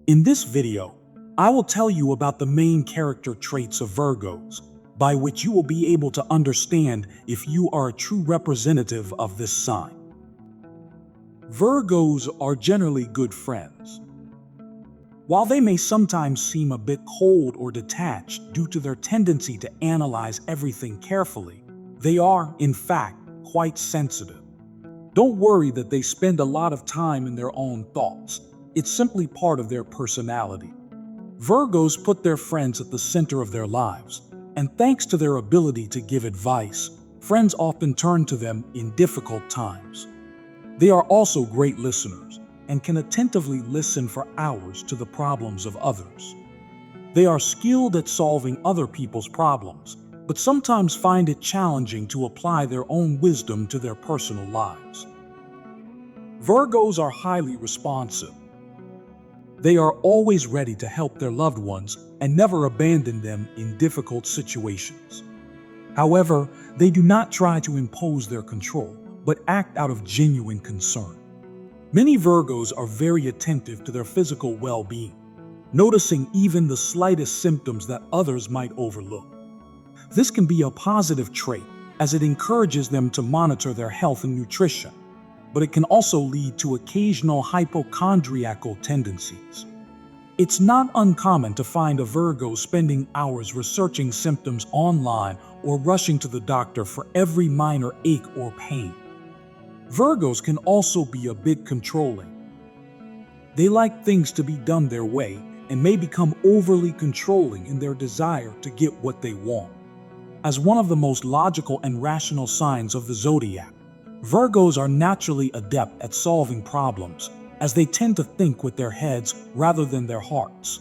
In this video, I will tell you about the main character traits of Virgos, by which you will be able to understand if you are a true representative of this sign. Virgos are generally good friends. While they may sometimes seem a bit cold or detached due to their tendency to analyze everything carefully, they are, in fact, quite sensitive. Don't worry that they spend a lot of time in their own thoughts. It's simply part of their personality. Virgos put their friends at the center of their lives, and thanks to their ability to give advice, friends often turn to them in difficult times. They are also great listeners and can attentively listen for hours to the problems of others. They are skilled at solving other people's problems, but sometimes find it challenging to apply their own wisdom to their personal lives. Virgos are highly responsive. They are always ready to help their loved ones and never abandon them in difficult situations. However, they do not try to impose their control, but act out of genuine concern. Many Virgos are very attentive to their physical well-being, noticing even the slightest symptoms that others might overlook. This can be a positive trait, as it encourages them to monitor their health and nutrition, but it can also lead to occasional hypochondriacal tendencies. It's not uncommon to find a Virgo spending hours researching symptoms online or rushing to the doctor for every minor ache or pain. Virgos can also be a bit controlling. They like things to be done their way and may become overly controlling in their desire to get what they want. As one of the most logical and rational signs of the zodiac, Virgos are naturally adept at solving problems, as they tend to think with their heads rather than their hearts.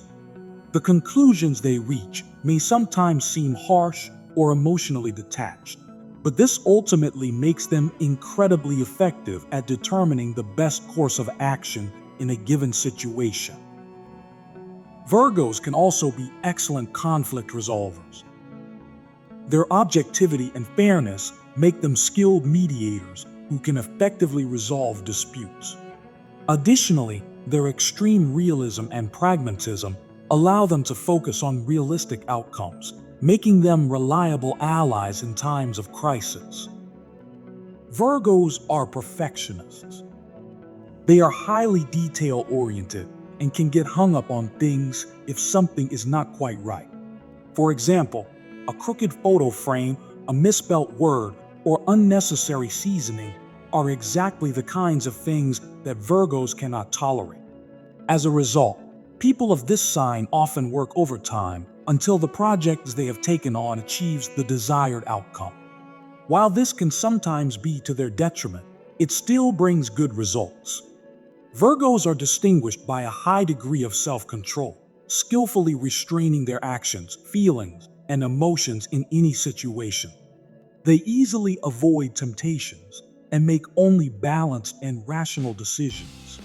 The conclusions they reach may sometimes seem harsh or emotionally detached, but this ultimately makes them incredibly effective at determining the best course of action in a given situation. Virgos can also be excellent conflict resolvers. Their objectivity and fairness make them skilled mediators who can effectively resolve disputes. Additionally, their extreme realism and pragmatism allow them to focus on realistic outcomes, making them reliable allies in times of crisis. Virgos are perfectionists. They are highly detail-oriented and can get hung up on things if something is not quite right. For example, a crooked photo frame, a misspelt word, or unnecessary seasoning are exactly the kinds of things that Virgos cannot tolerate. As a result, people of this sign often work overtime until the projects they have taken on achieves the desired outcome. While this can sometimes be to their detriment, it still brings good results. Virgos are distinguished by a high degree of self-control, skillfully restraining their actions, feelings, and emotions in any situation. They easily avoid temptations and make only balanced and rational decisions.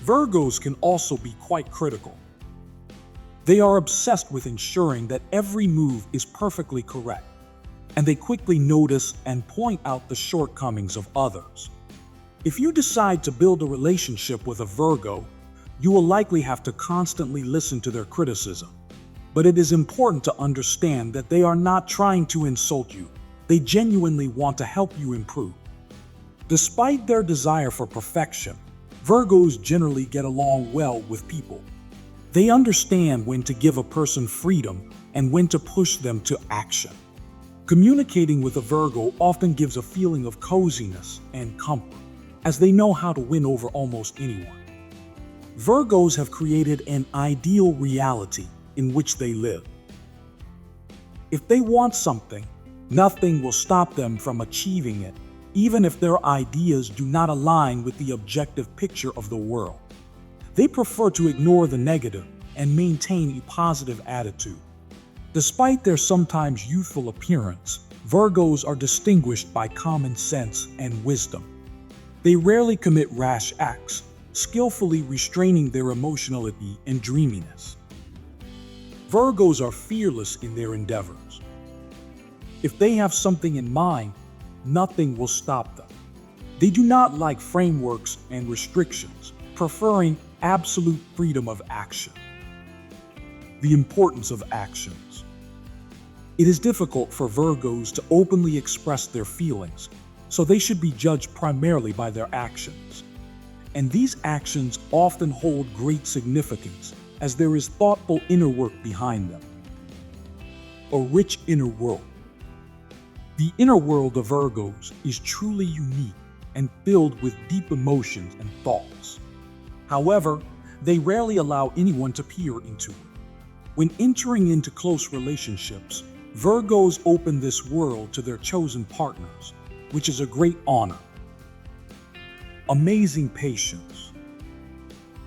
Virgos can also be quite critical. They are obsessed with ensuring that every move is perfectly correct, and they quickly notice and point out the shortcomings of others. If you decide to build a relationship with a Virgo, you will likely have to constantly listen to their criticism. But it is important to understand that they are not trying to insult you. They genuinely want to help you improve. Despite their desire for perfection, Virgos generally get along well with people. They understand when to give a person freedom and when to push them to action. Communicating with a Virgo often gives a feeling of coziness and comfort, as they know how to win over almost anyone. Virgos have created an ideal reality in which they live. If they want something, nothing will stop them from achieving it, even if their ideas do not align with the objective picture of the world. They prefer to ignore the negative and maintain a positive attitude. Despite their sometimes youthful appearance, Virgos are distinguished by common sense and wisdom. They rarely commit rash acts, skillfully restraining their emotionality and dreaminess. Virgos are fearless in their endeavors. If they have something in mind, nothing will stop them. They do not like frameworks and restrictions, preferring absolute freedom of action. The importance of actions. It is difficult for Virgos to openly express their feelings, so they should be judged primarily by their actions. And these actions often hold great significance, as there is thoughtful inner work behind them. A rich inner world. The inner world of Virgos is truly unique and filled with deep emotions and thoughts. However, they rarely allow anyone to peer into it. When entering into close relationships, Virgos open this world to their chosen partners, which is a great honor. Amazing patience.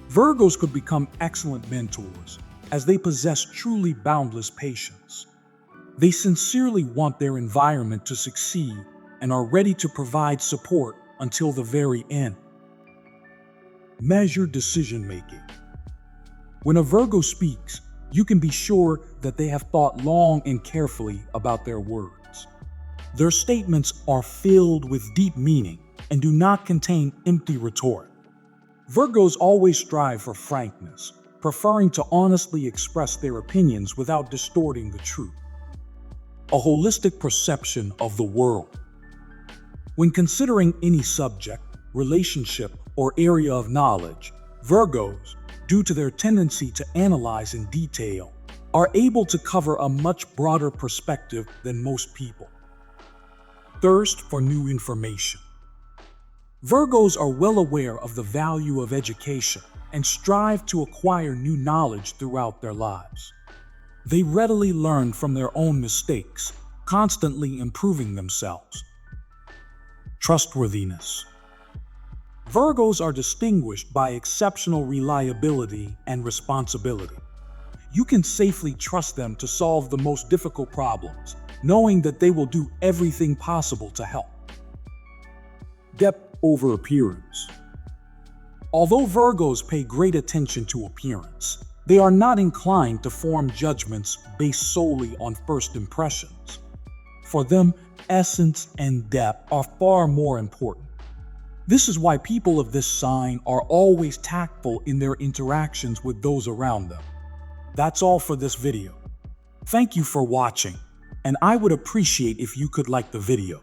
Virgos could become excellent mentors, as they possess truly boundless patience. They sincerely want their environment to succeed and are ready to provide support until the very end. Measured decision-making. When a Virgo speaks, you can be sure that they have thought long and carefully about their words. Their statements are filled with deep meaning and do not contain empty rhetoric. Virgos always strive for frankness, preferring to honestly express their opinions without distorting the truth. A holistic perception of the world. When considering any subject, relationship, or area of knowledge, Virgos, due to their tendency to analyze in detail, are able to cover a much broader perspective than most people. Thirst for new information. Virgos are well aware of the value of education and strive to acquire new knowledge throughout their lives. They readily learn from their own mistakes, constantly improving themselves. Trustworthiness. Virgos are distinguished by exceptional reliability and responsibility. You can safely trust them to solve the most difficult problems, knowing that they will do everything possible to help. Depth over appearance. Although Virgos pay great attention to appearance, they are not inclined to form judgments based solely on first impressions. For them, essence and depth are far more important. This is why people of this sign are always tactful in their interactions with those around them. That's all for this video. Thank you for watching, and I would appreciate if you could like the video.